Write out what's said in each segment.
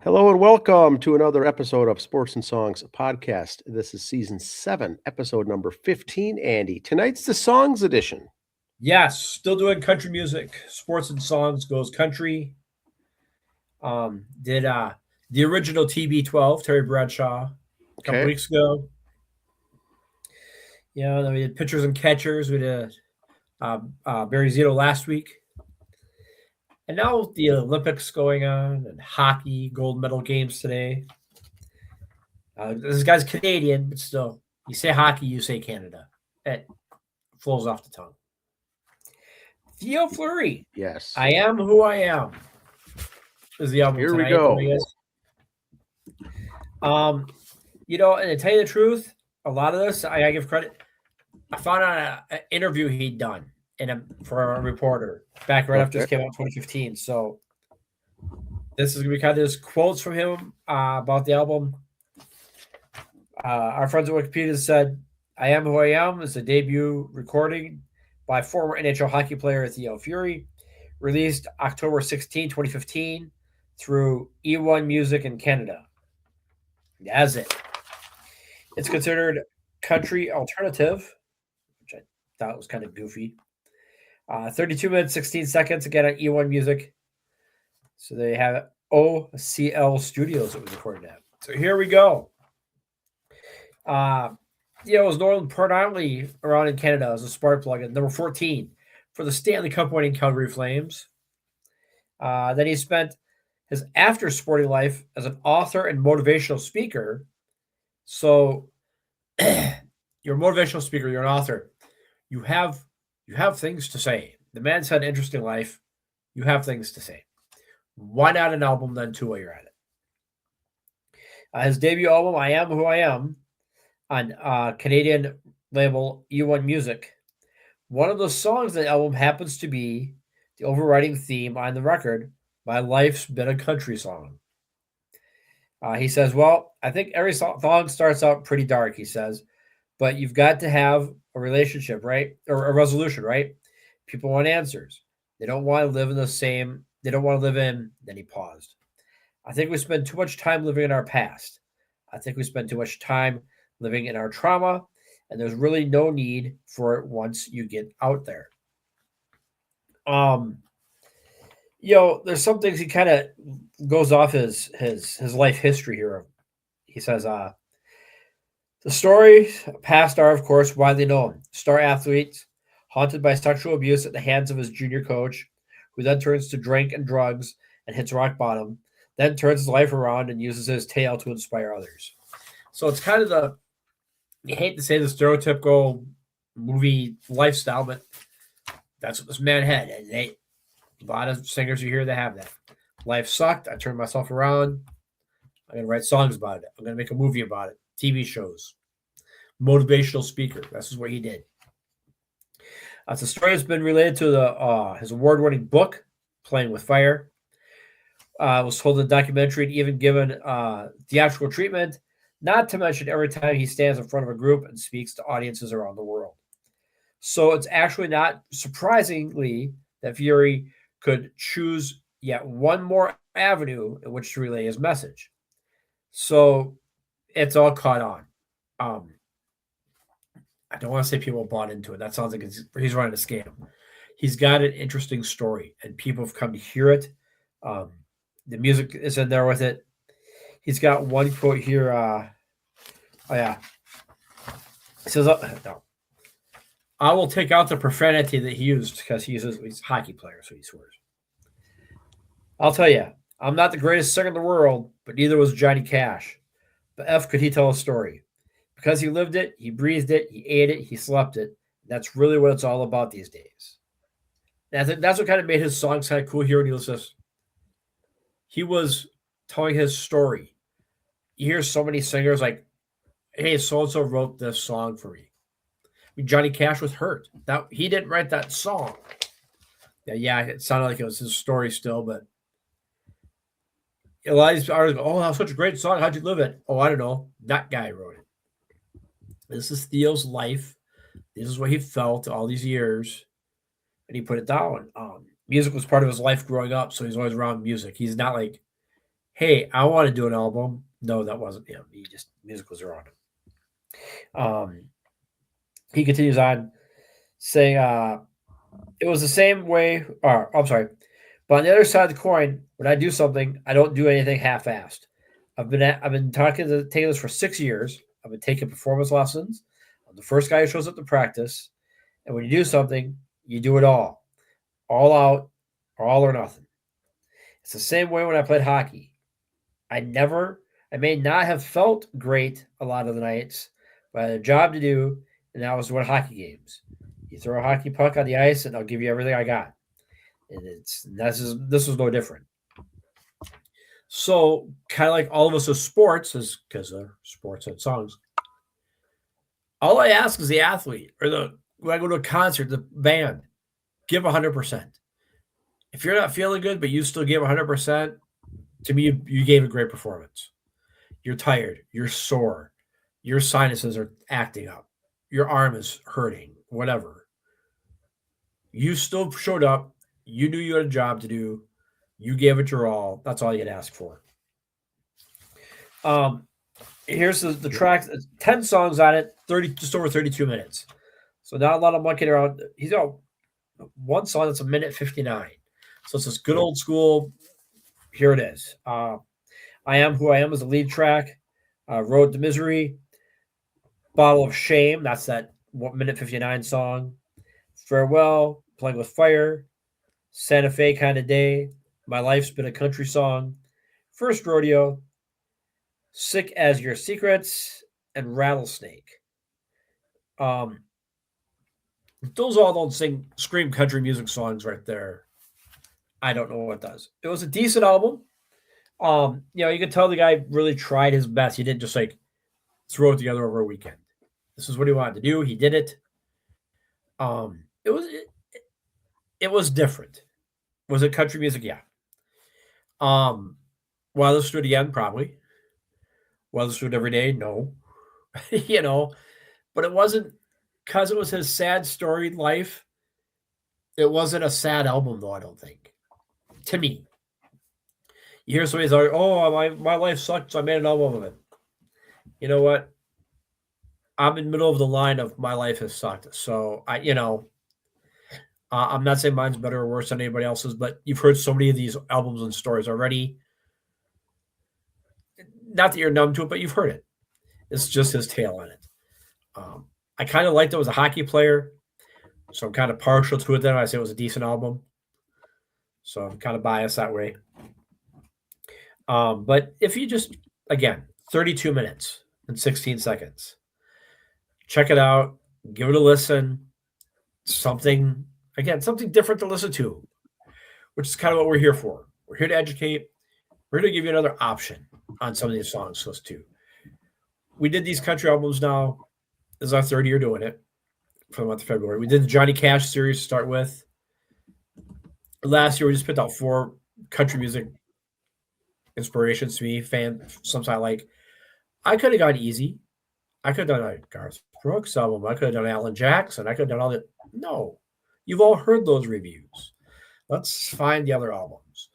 Hello and welcome to another episode of Sports and Songs podcast. This is season 7, episode number 15, Andy. Tonight's the Songs edition. Yes, still doing country music. Sports and Songs goes country. Did the original TB12, Terry Bradshaw, a couple Okay. weeks ago. Then we did pitchers and catchers. We did Barry Zito last week. And now the Olympics going on and hockey, gold medal games today. This guy's Canadian, but still, you say hockey, you say Canada. It flows off the tongue. Theo Fleury. Yes. I Am Who I Am is the album Here tonight. we go. And to tell you the truth, a lot of this, I give credit. I found out an interview he'd done for a reporter back right after this came out in 2015. So this is going to be kind of just quotes from him about the album. Our friends at Wikipedia said, I Am Who I Am is a debut recording by former NHL hockey player Theo Fleury, released October 16, 2015 through E1 Music in Canada. That's it. It's considered country alternative, which I thought was kind of goofy. 32 minutes, 16 seconds, again on E1 Music. So they have OCL Studios that was recorded at. So here we go. It was known predominantly around in Canada as a spark plug at number 14 for the Stanley Cup winning Calgary Flames. Then he spent his after sporting life as an author and motivational speaker. So you're a motivational speaker, you're an author. You have things to say. The man's had an interesting life. You have things to say. Why not an album then too while you're at it? His debut album, I Am Who I Am, on Canadian label E1 Music. One of the songs on the album happens to be the overriding theme on the record, My Life's Been a Country Song. He says, well, I think every song starts out pretty dark, he says, but you've got to have a relationship, right? Or a resolution, right? People want answers. They don't want to live in then he paused. I think we spend too much time living in our past. I think we spend too much time living in our trauma, and there's really no need for it once you get out there. There's some things he kind of goes off his life history here. He says, the stories past are, of course, widely known. Star athletes haunted by sexual abuse at the hands of his junior coach, who then turns to drink and drugs and hits rock bottom, then turns his life around and uses his tale to inspire others. So it's kind of you hate to say the stereotypical movie lifestyle, but that's what this man had. And a lot of singers you hear that have that. Life sucked. I turned myself around. I'm going to write songs about it. I'm going to make a movie about it. TV shows. Motivational speaker. This is what he did. It's a story that's been related to his award-winning book, Playing with Fire. Was told in the documentary and even given theatrical treatment, not to mention every time he stands in front of a group and speaks to audiences around the world. So it's actually not surprisingly that Fleury could choose yet one more avenue in which to relay his message. So it's all caught on. I don't want to say people bought into it. That sounds like he's running a scam. He's got an interesting story, and people have come to hear it. The music is in there with it. He's got one quote here. He says, no. I will take out the profanity that he used because he's a hockey player, so he swears. I'll tell you, I'm not the greatest singer in the world, but neither was Johnny Cash. But F could he tell a story. Because he lived it, he breathed it, he ate it, he slept it. That's really what it's all about these days. And I think that's what kind of made his songs kind of cool here when you listen to this. He was telling his story. You hear so many singers like, hey, so-and-so wrote this song for me. I mean, Johnny Cash was hurt. He didn't write that song. Yeah, it sounded like it was his story still, but a lot of these artists go, oh, that was such a great song. How'd you live it? Oh, I don't know. That guy wrote it. This is Theo's life. This is what he felt all these years. And he put it down. Music was part of his life growing up, so he's always around music. He's not like, hey, I want to do an album. No, that wasn't him. He just music was around him. He continues on saying, it was the same way, or I'm sorry, but on the other side of the coin, when I do something, I don't do anything half-assed. I've been taking this for 6 years. I've been taking performance lessons. I'm the first guy who shows up to practice, and when you do something, you do it all out, or all or nothing. It's the same way when I played hockey. I may not have felt great a lot of the nights, but I had a job to do, and that was to win hockey games. You throw a hockey puck on the ice, and I'll give you everything I got. And this is no different. So, kind of like all of us as sports, is because they're sports and songs. All I ask is the athlete or the when I go to a concert, the band, give 100%. If you're not feeling good, but you still give 100%, to me, you gave a great performance. You're tired, you're sore, your sinuses are acting up, your arm is hurting, whatever. You still showed up. You knew you had a job to do. You gave it your all. That's all you can ask for. Um, Here's the track. 10 songs on it. 30, just over 32 minutes. So not a lot of monkeying around. He's got one song that's a minute 59. So it's this good old school. Here it is. I Am Who I Am is the lead track. Road to Misery. Bottle of Shame. That's that minute 59 song. Farewell. Playing with Fire. Santa Fe Kind of Day. My Life's Been a Country Song. First Rodeo. Sick as Your Secrets. And Rattlesnake. Those all don't scream country music songs right there. I don't know what does. It was a decent album. You could tell the guy really tried his best. He didn't just like throw it together over a weekend. This is what he wanted to do. He did it. It was it was different. Was it country music? Yeah. Will I listen to it again? Probably. Will I listen to it every day? No. But it wasn't because it was his sad storied life. It wasn't a sad album, though, I don't think. To me. You hear somebody's like, oh, my life sucked, so I made an album of it. You know what? I'm in the middle of the line of my life has sucked. So, I'm not saying mine's better or worse than anybody else's, but you've heard so many of these albums and stories already. Not that you're numb to it, but you've heard it. It's just his tale on it. I kind of liked it as a hockey player, so I'm kind of partial to it then. I say it was a decent album. So I'm kind of biased that way. But if you just, again, 32 minutes and 16 seconds, check it out, give it a listen. Something different to listen to, which is kind of what we're here for. We're here to educate. We're here to give you another option on some of these songs to listen to. We did these country albums now. This is our third year doing it for the month of February. We did the Johnny Cash series to start with. Last year, we just picked out 4 country music inspirations to me, something I like. I could have gone easy. I could have done a Garth Brooks album. I could have done Alan Jackson. I could have done all that. No. You've all heard those reviews. Let's find the other albums.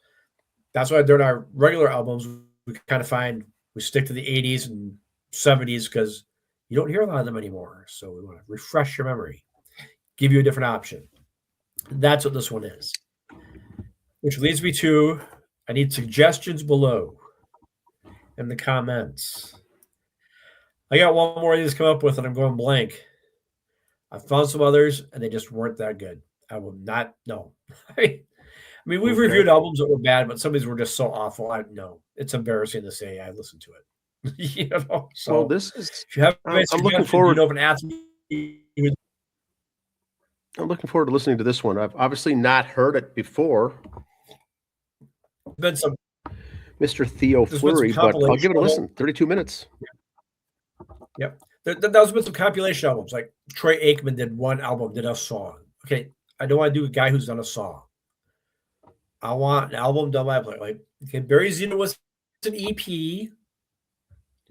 That's why during our regular albums, we kind of we stick to the 80s and 70s because you don't hear a lot of them anymore. So we want to refresh your memory, give you a different option. That's what this one is. Which leads me to, I need suggestions below in the comments. I got one more I just come up with and I'm going blank. I found some others and they just weren't that good. I will not, no. I mean, we've reviewed albums that were bad, but some of these were just so awful. I know it's embarrassing to say I listened to it. So well, this is. If you have I'm looking forward. An athlete. I'm looking forward to listening to this one. I've obviously not heard it before. Been some Mr. Theo Fleury, but I'll give it a listen. 32 minutes. Yep. There's been some compilation albums. Like Troy Aikman did one album, did a song. Okay, I don't want to do a guy who's done a song. I want an album done by a player. Like, okay, Barry Zeno was an EP. We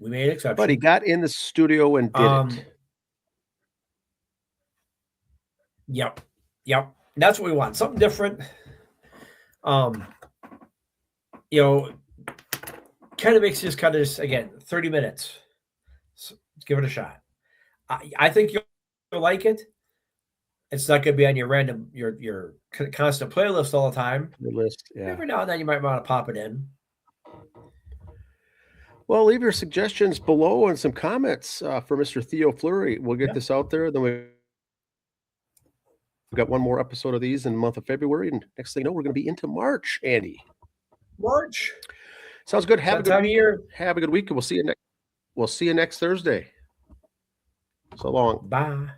made an exception. But he got in the studio and did it. Yep. That's what we want. Something different. kind of makes you just again 30 minutes. So give it a shot. I think you'll like it. It's not going to be on your constant playlist all the time. Your list, yeah. Every now and then you might want to pop it in. Well, leave your suggestions below and some comments for Mr. Theo Fleury. We'll get this out there. Then we've got one more episode of these in the month of February, and next thing you know, we're going to be into March, Andy. March. Sounds good. Have a good time of year. Have a good week, and we'll see you next Thursday. So long. Bye.